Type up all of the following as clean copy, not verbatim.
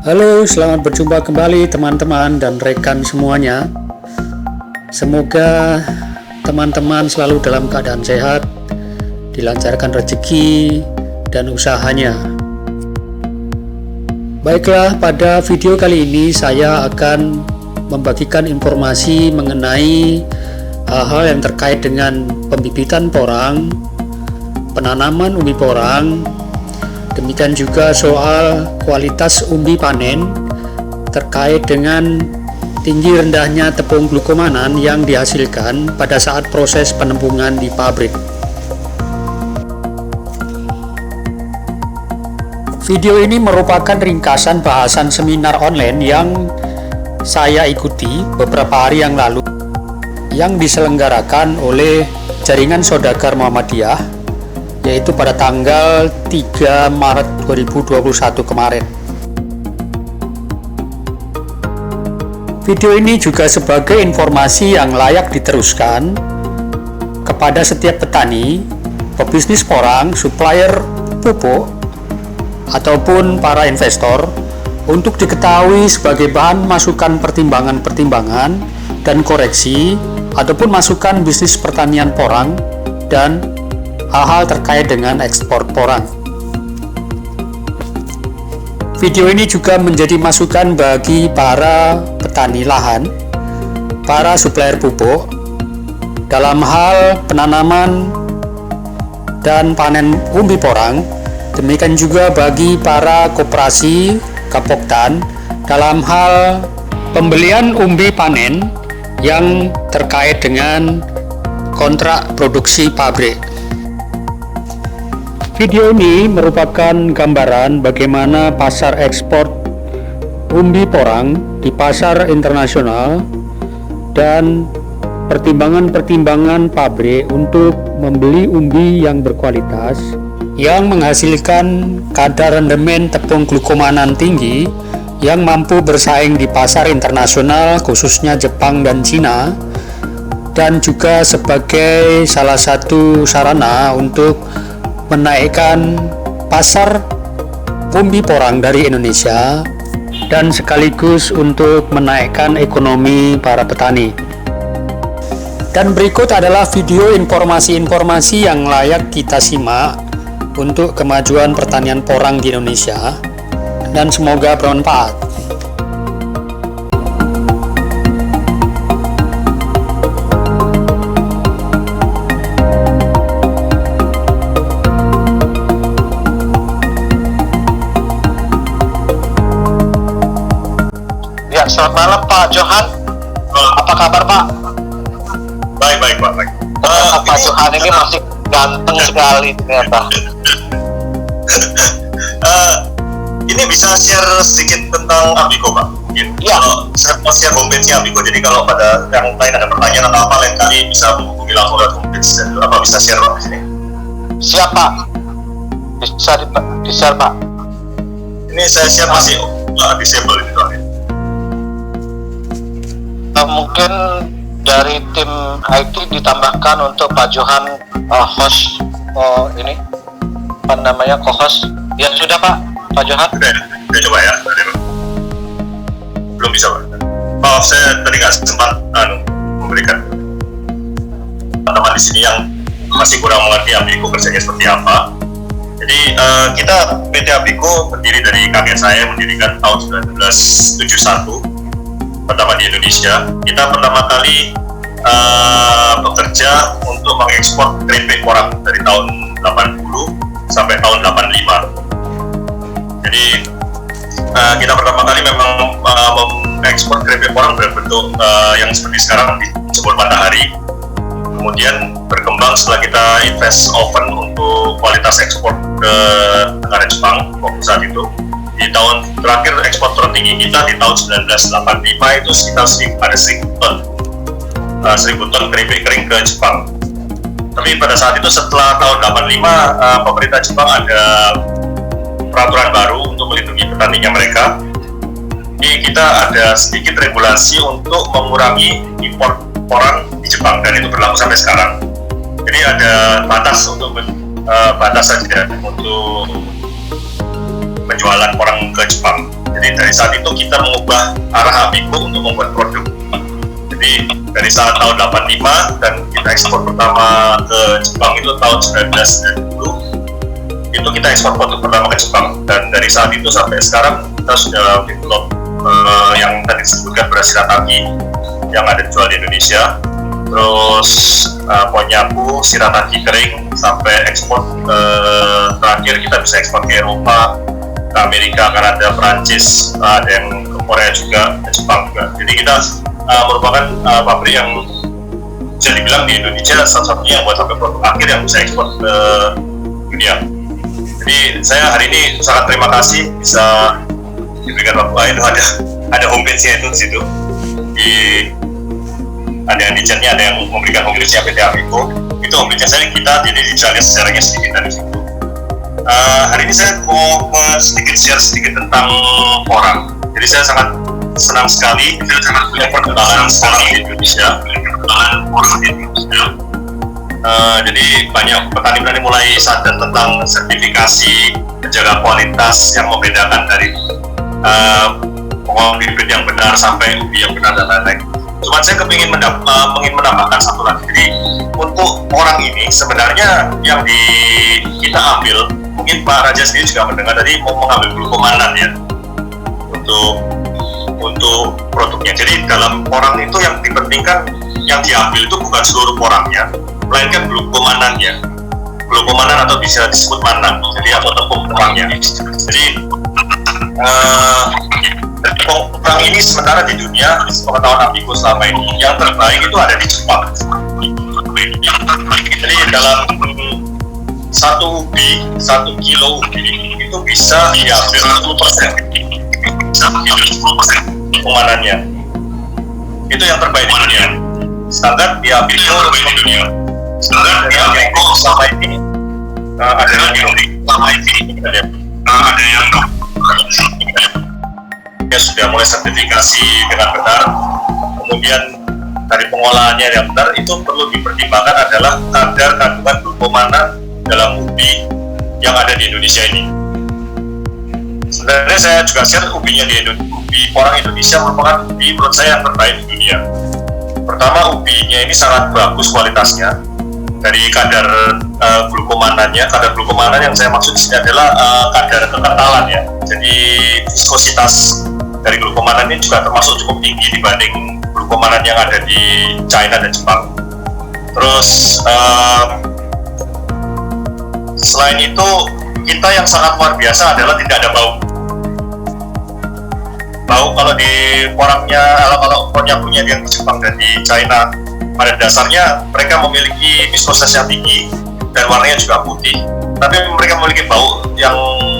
Halo, selamat berjumpa kembali teman-teman dan rekan semuanya. Semoga teman-teman selalu dalam keadaan sehat, dilancarkan rezeki dan usahanya. Baiklah, pada video kali ini saya akan membagikan informasi mengenai hal-hal yang terkait dengan pembibitan porang, penanaman umbi porang, demikian juga soal kualitas umbi panen terkait dengan tinggi rendahnya tepung glukomanan yang dihasilkan pada saat proses penampungan di pabrik. Video ini merupakan ringkasan bahasan seminar online yang saya ikuti beberapa hari yang lalu yang diselenggarakan oleh Jaringan Saudagar Muhammadiyah, yaitu pada tanggal 3 Maret 2021 kemarin. Video ini juga sebagai informasi yang layak diteruskan kepada setiap petani, pebisnis porang, supplier pupuk, ataupun para investor untuk diketahui sebagai bahan masukan pertimbangan-pertimbangan dan koreksi ataupun masukan bisnis pertanian porang dan hal-hal terkait dengan ekspor porang. Video ini juga menjadi masukan bagi para petani lahan, para supplier pupuk dalam hal penanaman dan panen umbi porang, demikian juga bagi para koperasi Kapoktan dalam hal pembelian umbi panen yang terkait dengan kontrak produksi pabrik. Video ini merupakan gambaran bagaimana pasar ekspor umbi porang di pasar internasional dan pertimbangan-pertimbangan pabrik untuk membeli umbi yang berkualitas yang menghasilkan kadar rendemen tepung glukomanan tinggi yang mampu bersaing di pasar internasional khususnya Jepang dan Cina, dan juga sebagai salah satu sarana untuk menaikkan pasar umbi porang dari Indonesia dan sekaligus untuk menaikkan ekonomi para petani. Dan berikut adalah video informasi-informasi yang layak kita simak untuk kemajuan pertanian porang di Indonesia, dan semoga bermanfaat. Ya, selamat malam Pak Johan. Apa kabar Pak? Baik Pak. Pak Johan ini masih ganteng sekali ternyata. Ini bisa share sedikit tentang Abigo Pak? Mungkin. Ya. Kalau saya mau share homepage Abigo, jadi kalau pada yang lain ada pertanyaan atau apa, lain kali bisa menghubungi langsung ke homepage. Apa bisa share Pak di sini? Siap Pak. Bisa di-share Pak. Ini saya share masih disable ini soalnya. Mungkin dari tim IT ditambahkan untuk Pak Johan host ini apa namanya co-host. Ya sudah Pak Johan. Udah coba ya. Belum bisa Pak. Maaf, saya tadi nggak sempat memberikan teman-teman di sini yang masih kurang mengerti Abigo kerjanya seperti apa. Jadi kita PT Abigo berdiri dari kakek saya, mendirikan tahun 1971. Pertama di Indonesia. Kita pertama kali bekerja untuk mengekspor keripik porang dari tahun 80 sampai tahun 85. Jadi kita pertama kali memang mengekspor keripik porang berbentuk yang seperti sekarang disebut matahari. Kemudian berkembang setelah kita invest oven untuk kualitas ekspor ke negara Jepang waktu saat itu. Di tahun terakhir ekspor tertinggi kita di tahun 1985 itu sekitar ada 1.000 ton keripik kering ke Jepang. Tapi pada saat itu setelah tahun 85 pemerintah Jepang ada peraturan baru untuk melindungi petaninya mereka. Jadi kita ada sedikit regulasi untuk mengurangi impor porang di Jepang, dan itu berlaku sampai sekarang. Jadi ada batas untuk batas saja untuk penjualan porang ke Jepang. Jadi dari saat itu kita mengubah arah Abico untuk membuat produk. Jadi dari saat tahun 85 dan kita ekspor pertama ke Jepang itu tahun 1990, itu kita ekspor produk pertama ke Jepang, dan dari saat itu sampai sekarang kita sudah develop yang tadi disebutkan beras shirataki yang ada dijual di Indonesia, terus konyaku shirataki kering sampai ekspor terakhir kita bisa ekspor ke Eropa, ke Amerika, Kanada, Perancis, ada yang ke Korea juga, ke Jepang juga. Jadi kita merupakan pabrik yang bisa dibilang di Indonesia satu-satunya yang buat sampai produk akhir yang bisa ekspor ke dunia. Jadi saya hari ini sangat terima kasih bisa diberikan waktu. Itu ada homepage-nya itu di situ. Ada yang di chatnya, ada yang memberikan homepage-nya PT Abico. Itu homepage-nya saya, kita jadi dijalin sejarahnya sedikit dari situ. Hari ini saya mau sedikit share sedikit tentang orang. Jadi saya sangat senang sekali melihat perkembangan orang di Indonesia. Jadi banyak petani-petani mulai sadar tentang sertifikasi, menjaga kualitas yang membedakan dari pengolahan bibit yang benar sampai ubi yang benar dan lain-lain. Cuman saya ingin menambahkan satu lagi. Jadi untuk orang ini sebenarnya yang kita ambil, mungkin Pak Raja sendiri juga mendengar tadi mau mengambil glukomanan ya untuk produknya. Jadi dalam orang itu yang dipentingkan, yang diambil itu bukan seluruh porangnya, melainkan glukomanannya. Glukomanan atau bisa disebut mannan, jadi atau tepung porangnya. Jadi porang ini sementara di dunia, pengetahuan Abico selama ini yang terbaik itu ada di Jepang. Jadi dalam 1 kilo ubi itu bisa diambil 10%. Pemanannya itu yang terbaik di dunia. Standar di Abico selama ini ada yang sudah mulai sertifikasi dengan benar. Kemudian dari pengolahannya yang benar, itu perlu dipertimbangkan adalah kadar kandungan glukomanan dalam ubi yang ada di Indonesia ini. Sebenarnya saya juga share ubinya di ubi porang Indonesia merupakan ubi menurut saya yang terbaik di dunia. Pertama, ubinya ini sangat bagus kualitasnya. Dari kadar glukomanannya, kadar glukomanan yang saya maksud di sini adalah kadar kekentalan ya. Jadi viskositas dari glukomanan ini juga termasuk cukup tinggi dibanding glukomanan yang ada di China dan Jepang. Terus selain itu, kita yang sangat luar biasa adalah tidak ada bau. Bau kalau di porangnya, kalau konyakunya yang di Jepang dan di China, pada dasarnya mereka memiliki viskositas yang tinggi dan warnanya juga putih, tapi mereka memiliki bau yang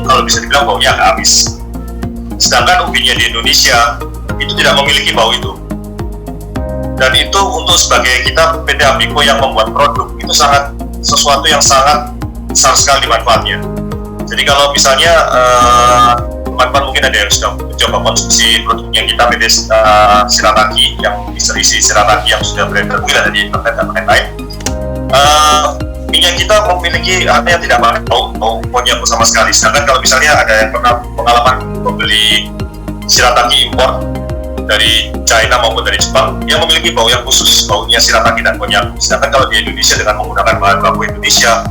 kalau bisa dibilang baunya agak amis. Sedangkan ubinya di Indonesia itu tidak memiliki bau itu. Dan itu untuk sebagai kita PT Abico yang membuat produk itu sangat sesuatu yang sangat besar sekali manfaatnya. Jadi kalau misalnya teman-teman mungkin ada yang sudah mencoba konsumsi produknya kita PT Shirataki yang diserisi Shirataki yang sudah beredar ada di internet dan lain-lain, minyak kita memiliki artinya tidak pakai bau konyak sama sekali. Sedangkan kalau misalnya ada yang pernah pengalaman membeli Shirataki impor dari China maupun dari Jepang yang memiliki bau yang khusus, baunya Shirataki dan konyak. Sedangkan kalau di Indonesia dengan menggunakan bahan baku Indonesia,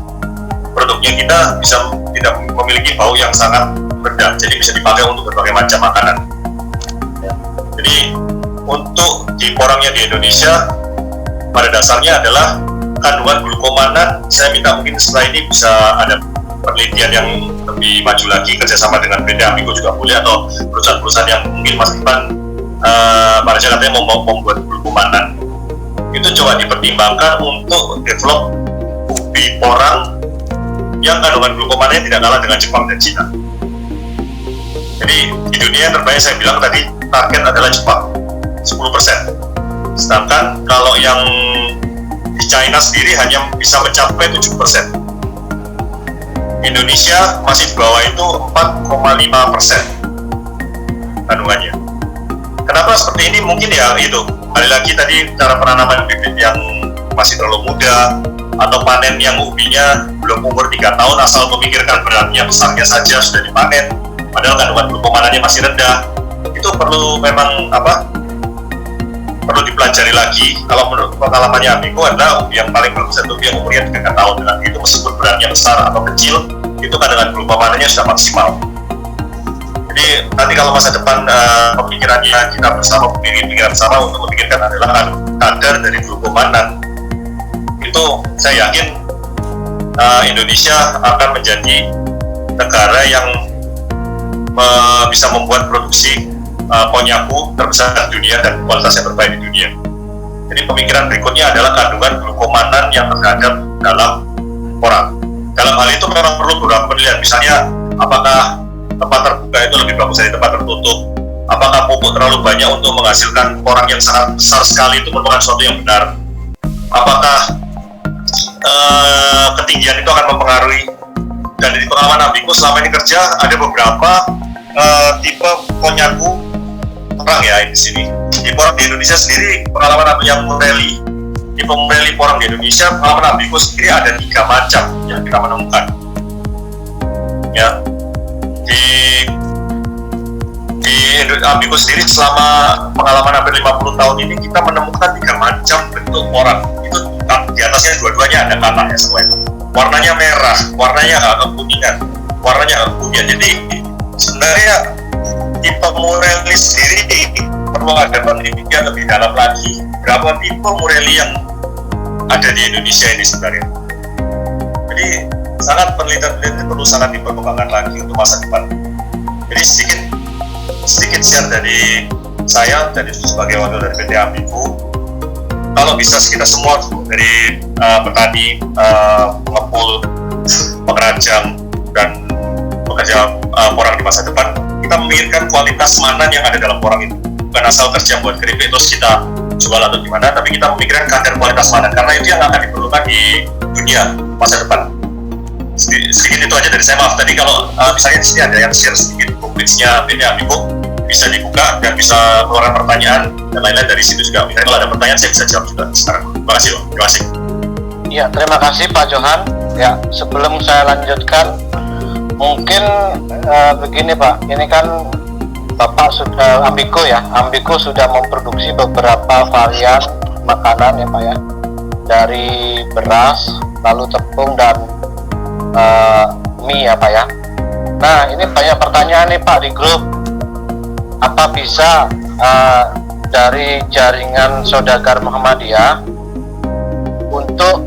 produknya kita bisa tidak memiliki bau yang sangat rendah, jadi bisa dipakai untuk berbagai macam makanan. Jadi untuk di porangnya di Indonesia pada dasarnya adalah kandungan glukomanan. Saya minta mungkin setelah ini bisa ada penelitian yang lebih maju lagi, kerjasama dengan PT Abico juga boleh, atau perusahaan-perusahaan yang mungkin Mas Ivan pada katanya mau membuat glukomanan, itu coba dipertimbangkan untuk develop ubi porang yang kandungan glukomanannya tidak kalah dengan Jepang dan Cina. Jadi di dunia yang terbaik saya bilang tadi target adalah Jepang 10%. Sedangkan kalau yang di China sendiri hanya bisa mencapai 7%. Indonesia masih di bawah itu 4,5% kandungannya. Kenapa seperti ini? Mungkin ya itu, kali lagi tadi cara penanaman bibit yang masih terlalu muda, atau panen yang ubinya belum umur 3 tahun asal memikirkan beratnya besarnya saja sudah dipanen. padahal kandungan glukomanannya masih rendah. Itu perlu memang perlu dipelajari lagi. Kalau menurut pengalamannya Amiko adalah umbi yang paling bagus itu yang umurnya 3 tahun. Dengan itu meskipun beratnya besar atau kecil, itu kandungan glukomanannya sudah maksimal. Jadi nanti kalau masa depan pemikirannya kita bersama, pikiran bersama untuk memikirkan adalah kadar dari glukomanan, itu saya yakin Indonesia akan menjadi negara yang bisa membuat produksi konyaku terbesar di dunia dan kualitasnya terbaik di dunia. Jadi pemikiran berikutnya adalah kandungan glukomanan yang terhadap dalam orang. Dalam hal itu memang perlu beberapa penilaian, misalnya apakah tempat terbuka itu lebih bagus dari tempat tertutup, apakah pupuk terlalu banyak untuk menghasilkan porang yang sangat besar sekali, itu merupakan sesuatu yang benar, apakah ketinggian itu akan mempengaruhi. Dan di pengalaman Amiko selama ini kerja, ada beberapa tipe konyaku porang ya di sini. Di porang di Indonesia sendiri, pengalaman yang Morelli, tipe Morelli porang di Indonesia, pengalaman Amiko sendiri ada 3 macam yang kita menemukan. Ya, di Amiko sendiri selama pengalaman hampir 50 tahun ini kita menemukan 3 macam bentuk porang. Itu di atasnya dua-duanya ada katanya semua itu. Warnanya merah, warnanya kekuningan, warnanya kekuningan. Jadi sebenarnya tipe Morelli sendiri perlu ada penelitian lebih dalam lagi. Berapa tipe Morelli yang ada di Indonesia ini sebenarnya? Jadi penelitian perlu sangat diperkembangkan lagi untuk masa depan. Jadi sedikit share dari saya sebagai wakil dari PT Amiko. Kalau bisa kita semua dari petani, pengepul, pengrajang, dan pekerja porang di masa depan, kita memikirkan kualitas mana yang ada dalam porang itu. Bukan asal kerja buat keripik terus kita jual atau gimana, tapi kita memikirkan kadar kualitas mana, karena itu yang akan diperlukan di dunia masa depan. Sedikit itu aja dari saya. Maaf tadi kalau misalnya di sini ada yang share sedikit publiknya PT Amiko, bisa dibuka dan bisa mengeluarkan pertanyaan dan lain-lain dari situ juga. Misalnya kalau ada pertanyaan saya bisa jawab juga sekarang. Terima kasih Pak. Terima kasih. Ya, terima kasih Pak Johan. Ya, sebelum saya lanjutkan, mungkin begini Pak, ini kan Bapak sudah Amiko ya, Amiko sudah memproduksi beberapa varian makanan ya Pak ya, dari beras, lalu tepung dan mie ya Pak ya. Nah, ini banyak pertanyaan nih Pak di grup. Apa bisa dari jaringan saudagar Muhammadiyah untuk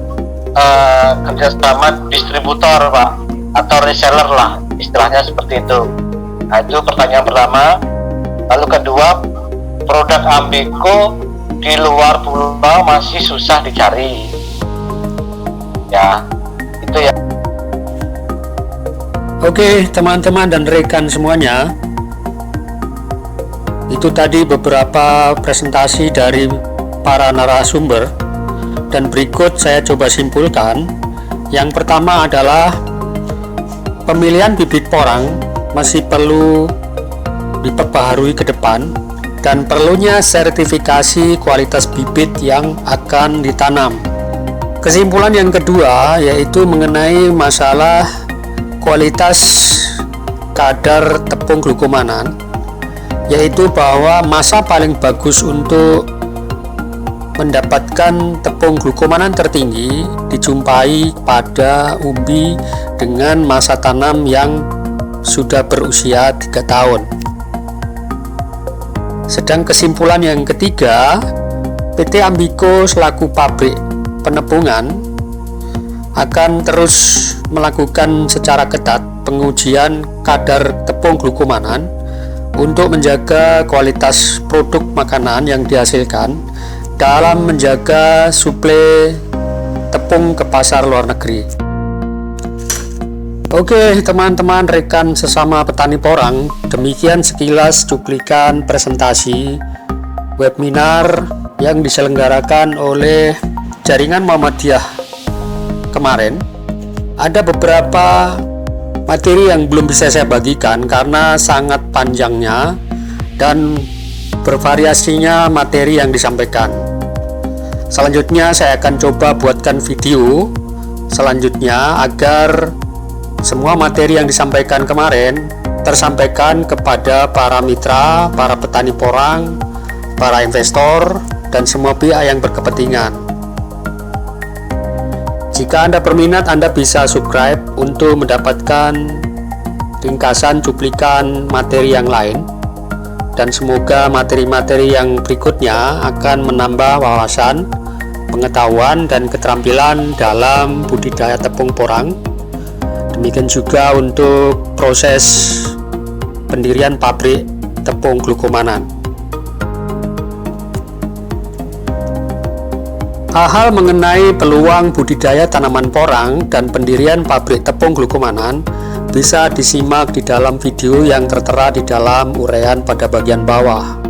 kerjasama distributor Pak, atau reseller lah istilahnya seperti itu. Nah, itu pertanyaan pertama. Lalu kedua, produk Amiko di luar pulau masih susah dicari ya, itu ya. Oke, teman-teman dan rekan semuanya, itu tadi beberapa presentasi dari para narasumber, dan berikut saya coba simpulkan. Yang pertama adalah pemilihan bibit porang masih perlu diperbaharui ke depan, dan perlunya sertifikasi kualitas bibit yang akan ditanam. Kesimpulan yang kedua yaitu mengenai masalah kualitas kadar tepung glukomanan, yaitu bahwa masa paling bagus untuk mendapatkan tepung glukomanan tertinggi dijumpai pada umbi dengan masa tanam yang sudah berusia 3 tahun. Sedang kesimpulan yang ketiga, PT Amiko selaku pabrik penepungan akan terus melakukan secara ketat pengujian kadar tepung glukomanan untuk menjaga kualitas produk makanan yang dihasilkan dalam menjaga suplai tepung ke pasar luar negeri. Oke teman-teman rekan sesama petani porang, demikian sekilas cuplikan presentasi webinar yang diselenggarakan oleh Jaringan Muhammadiyah kemarin. Ada beberapa materi yang belum bisa saya bagikan karena sangat panjangnya dan bervariasinya materi yang disampaikan. Selanjutnya saya akan coba buatkan video selanjutnya agar semua materi yang disampaikan kemarin tersampaikan kepada para mitra, para petani porang, para investor, dan semua pihak yang berkepentingan. Jika Anda berminat, Anda bisa subscribe untuk mendapatkan ringkasan cuplikan materi yang lain, dan semoga materi-materi yang berikutnya akan menambah wawasan, pengetahuan, dan keterampilan dalam budidaya tepung porang. Demikian juga untuk proses pendirian pabrik tepung glukomanan. Hal-hal mengenai peluang budidaya tanaman porang dan pendirian pabrik tepung glukomanan bisa disimak di dalam video yang tertera di dalam uraian pada bagian bawah.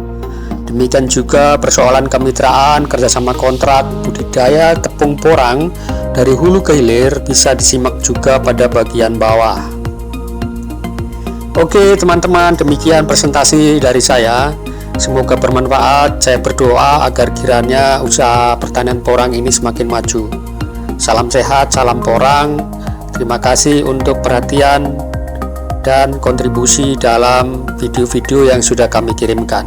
Demikian juga persoalan kemitraan, kerjasama kontrak, budidaya tepung porang dari hulu ke hilir bisa disimak juga pada bagian bawah. Oke teman-teman, demikian presentasi dari saya. Semoga bermanfaat. Saya berdoa agar kiranya usaha pertanian porang ini semakin maju. Salam sehat, salam porang. Terima kasih untuk perhatian dan kontribusi dalam video-video yang sudah kami kirimkan.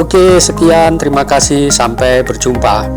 Oke, sekian, terima kasih, sampai berjumpa.